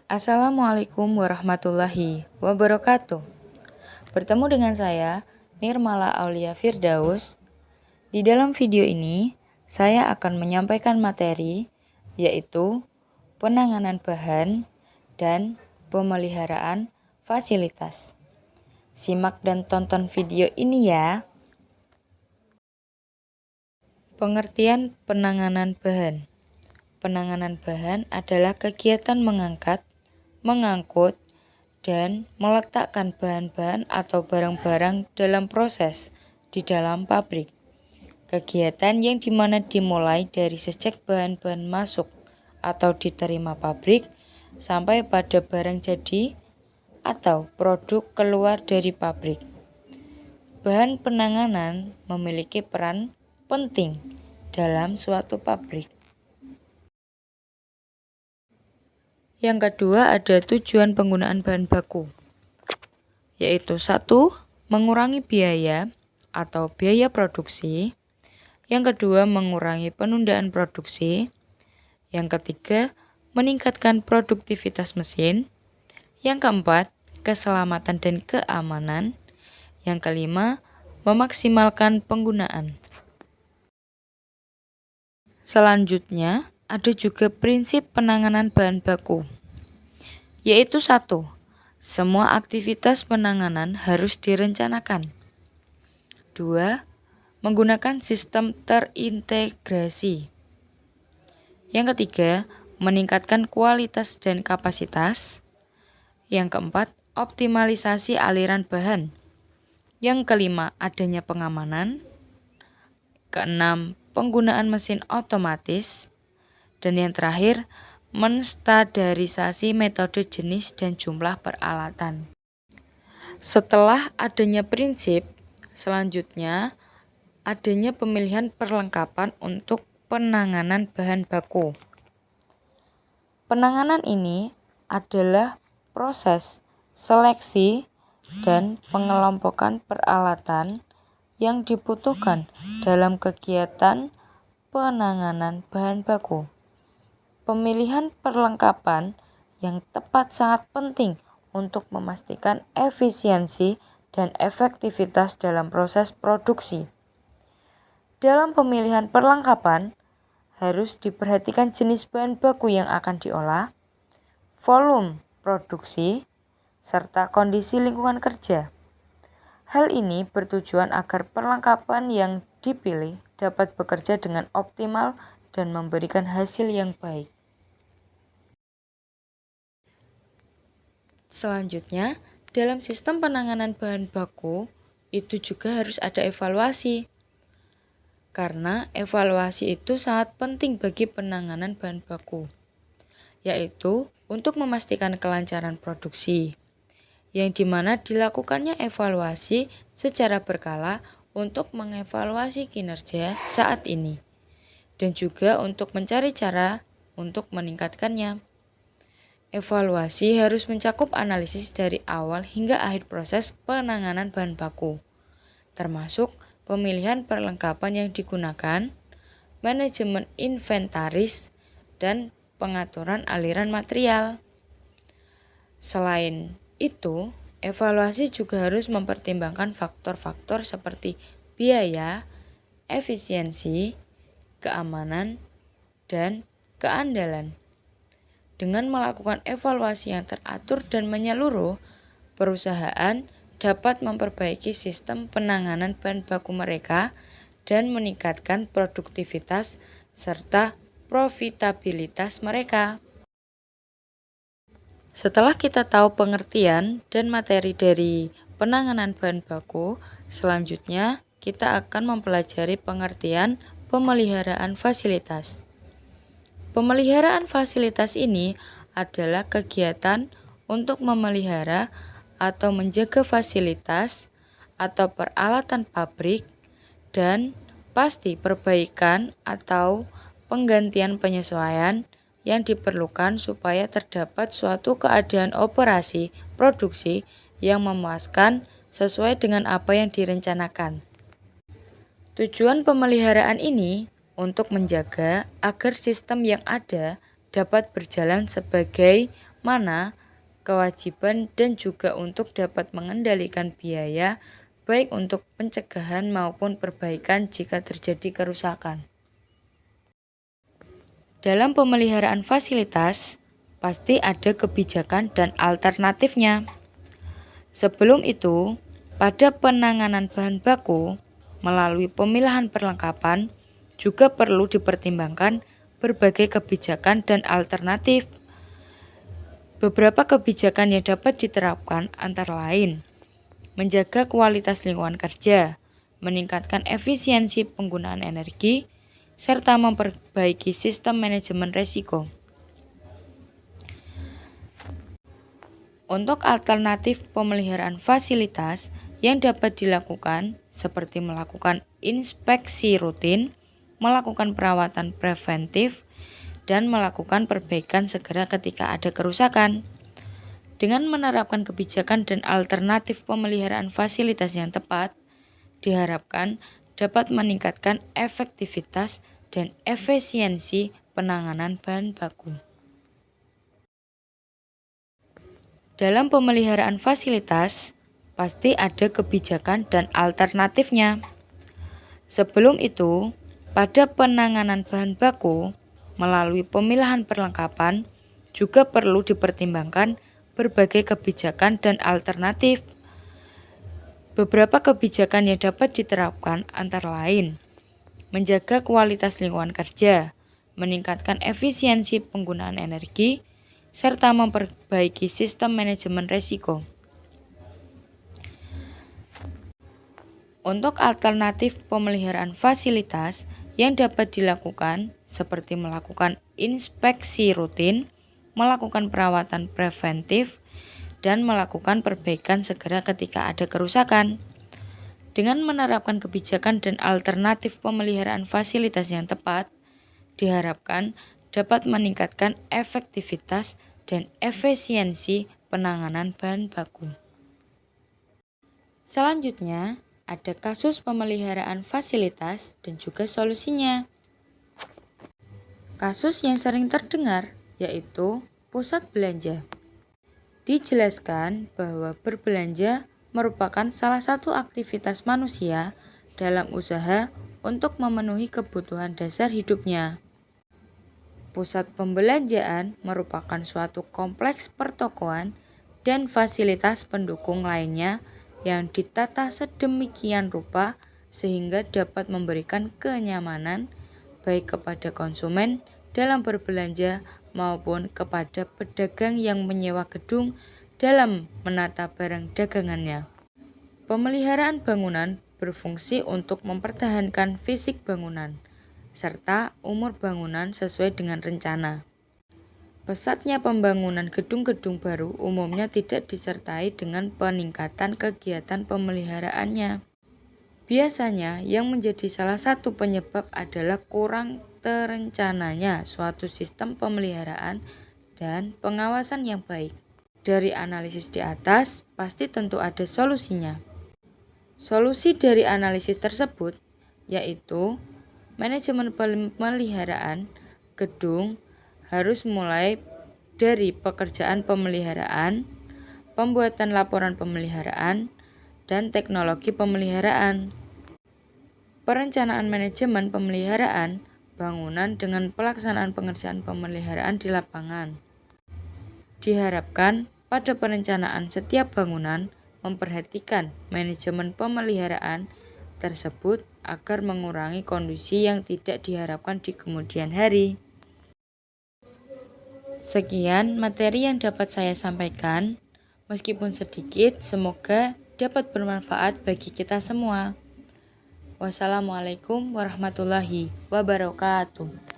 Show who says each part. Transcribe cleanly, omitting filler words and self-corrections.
Speaker 1: Assalamualaikum warahmatullahi wabarakatuh. Bertemu dengan saya, Nirmala Aulia Firdaus. Di dalam video ini, saya akan menyampaikan materi, yaitu penanganan bahan dan pemeliharaan fasilitas. Simak dan tonton video ini ya. Pengertian penanganan bahan. Penanganan bahan adalah kegiatan mengangkat, mengangkut, dan meletakkan bahan-bahan atau barang-barang dalam proses di dalam pabrik. Kegiatan yang dimana dimulai dari sejak bahan-bahan masuk atau diterima pabrik sampai pada barang jadi atau produk keluar dari pabrik. Bahan penanganan memiliki peran penting dalam suatu pabrik. Yang kedua ada tujuan penggunaan bahan baku, yaitu 1. Mengurangi biaya atau biaya produksi. Yang kedua, mengurangi penundaan produksi. Yang ketiga, meningkatkan produktivitas mesin. Yang keempat, keselamatan dan keamanan. Yang kelima, memaksimalkan penggunaan. Selanjutnya, ada juga prinsip penanganan bahan baku, yaitu 1. Semua aktivitas penanganan harus direncanakan. 2. Menggunakan sistem terintegrasi. Yang ketiga, meningkatkan kualitas dan kapasitas. Yang keempat, optimalisasi aliran bahan. Yang kelima, adanya pengamanan. Keenam, penggunaan mesin otomatis. Dan yang terakhir, menstandarisasi metode, jenis, dan jumlah peralatan. Setelah adanya prinsip, selanjutnya adanya pemilihan perlengkapan untuk penanganan bahan baku. Penanganan ini adalah proses seleksi dan pengelompokan peralatan yang dibutuhkan dalam kegiatan penanganan bahan baku. Pemilihan perlengkapan yang tepat sangat penting untuk memastikan efisiensi dan efektivitas dalam proses produksi. Dalam pemilihan perlengkapan, harus diperhatikan jenis bahan baku yang akan diolah, volume produksi, serta kondisi lingkungan kerja. Hal ini bertujuan agar perlengkapan yang dipilih dapat bekerja dengan optimal dan memberikan hasil yang baik. Selanjutnya, dalam sistem penanganan bahan baku, itu juga harus ada evaluasi. Karena evaluasi itu sangat penting bagi penanganan bahan baku, yaitu untuk memastikan kelancaran produksi, yang dimana dilakukannya evaluasi secara berkala untuk mengevaluasi kinerja saat ini, dan juga untuk mencari cara untuk meningkatkannya. Evaluasi harus mencakup analisis dari awal hingga akhir proses penanganan bahan baku, termasuk pemilihan perlengkapan yang digunakan, manajemen inventaris, dan pengaturan aliran material. Selain itu, evaluasi juga harus mempertimbangkan faktor-faktor seperti biaya, efisiensi, keamanan, dan keandalan. Dengan melakukan evaluasi yang teratur dan menyeluruh, perusahaan dapat memperbaiki sistem penanganan bahan baku mereka dan meningkatkan produktivitas serta profitabilitas mereka. Setelah kita tahu pengertian dan materi dari penanganan bahan baku, selanjutnya kita akan mempelajari pengertian pemeliharaan fasilitas. Pemeliharaan fasilitas ini adalah kegiatan untuk memelihara atau menjaga fasilitas atau peralatan pabrik dan pasti perbaikan atau penggantian penyesuaian yang diperlukan supaya terdapat suatu keadaan operasi produksi yang memuaskan sesuai dengan apa yang direncanakan. Tujuan pemeliharaan ini untuk menjaga agar sistem yang ada dapat berjalan sebagai mana, kewajiban, dan juga untuk dapat mengendalikan biaya baik untuk pencegahan maupun perbaikan jika terjadi kerusakan. Dalam pemeliharaan fasilitas, pasti ada kebijakan dan alternatifnya. Sebelum itu, pada penanganan bahan baku, melalui pemilahan perlengkapan, juga perlu dipertimbangkan berbagai kebijakan dan alternatif. Beberapa kebijakan yang dapat diterapkan antara lain, menjaga kualitas lingkungan kerja, meningkatkan efisiensi penggunaan energi, serta memperbaiki sistem manajemen risiko. Untuk alternatif pemeliharaan fasilitas yang dapat dilakukan seperti melakukan inspeksi rutin, melakukan perawatan preventif, dan melakukan perbaikan segera ketika ada kerusakan. Dengan menerapkan kebijakan dan alternatif pemeliharaan fasilitas yang tepat, diharapkan dapat meningkatkan efektivitas dan efisiensi penanganan bahan baku. Dalam pemeliharaan fasilitas, pasti ada kebijakan dan alternatifnya. Sebelum itu, pada penanganan bahan baku, melalui pemilahan perlengkapan, juga perlu dipertimbangkan berbagai kebijakan dan alternatif. Beberapa kebijakan yang dapat diterapkan antara lain, menjaga kualitas lingkungan kerja, meningkatkan efisiensi penggunaan energi, serta memperbaiki sistem manajemen risiko. Untuk alternatif pemeliharaan fasilitas yang dapat dilakukan seperti melakukan inspeksi rutin, melakukan perawatan preventif, dan melakukan perbaikan segera ketika ada kerusakan. Dengan menerapkan kebijakan dan alternatif pemeliharaan fasilitas yang tepat, diharapkan dapat meningkatkan efektivitas dan efisiensi penanganan bahan baku. Selanjutnya, ada kasus pemeliharaan fasilitas dan juga solusinya. Kasus yang sering terdengar yaitu pusat belanja. Dijelaskan bahwa berbelanja merupakan salah satu aktivitas manusia dalam usaha untuk memenuhi kebutuhan dasar hidupnya. Pusat pembelanjaan merupakan suatu kompleks pertokoan dan fasilitas pendukung lainnya yang ditata sedemikian rupa sehingga dapat memberikan kenyamanan baik kepada konsumen dalam berbelanja maupun kepada pedagang yang menyewa gedung dalam menata barang dagangannya. Pemeliharaan bangunan berfungsi untuk mempertahankan fisik bangunan, serta umur bangunan sesuai dengan rencana. Pesatnya pembangunan gedung-gedung baru umumnya tidak disertai dengan peningkatan kegiatan pemeliharaannya. Biasanya yang menjadi salah satu penyebab adalah kurang terencananya suatu sistem pemeliharaan dan pengawasan yang baik. Dari analisis di atas, pasti tentu ada solusinya. Solusi dari analisis tersebut yaitu manajemen pemeliharaan gedung harus mulai dari pekerjaan pemeliharaan, pembuatan laporan pemeliharaan, dan teknologi pemeliharaan. Perencanaan manajemen pemeliharaan bangunan dengan pelaksanaan pengerjaan pemeliharaan di lapangan. Diharapkan pada perencanaan setiap bangunan memperhatikan manajemen pemeliharaan tersebut agar mengurangi kondisi yang tidak diharapkan di kemudian hari. Sekian materi yang dapat saya sampaikan. Meskipun sedikit, semoga dapat bermanfaat bagi kita semua. Wassalamualaikum warahmatullahi wabarakatuh.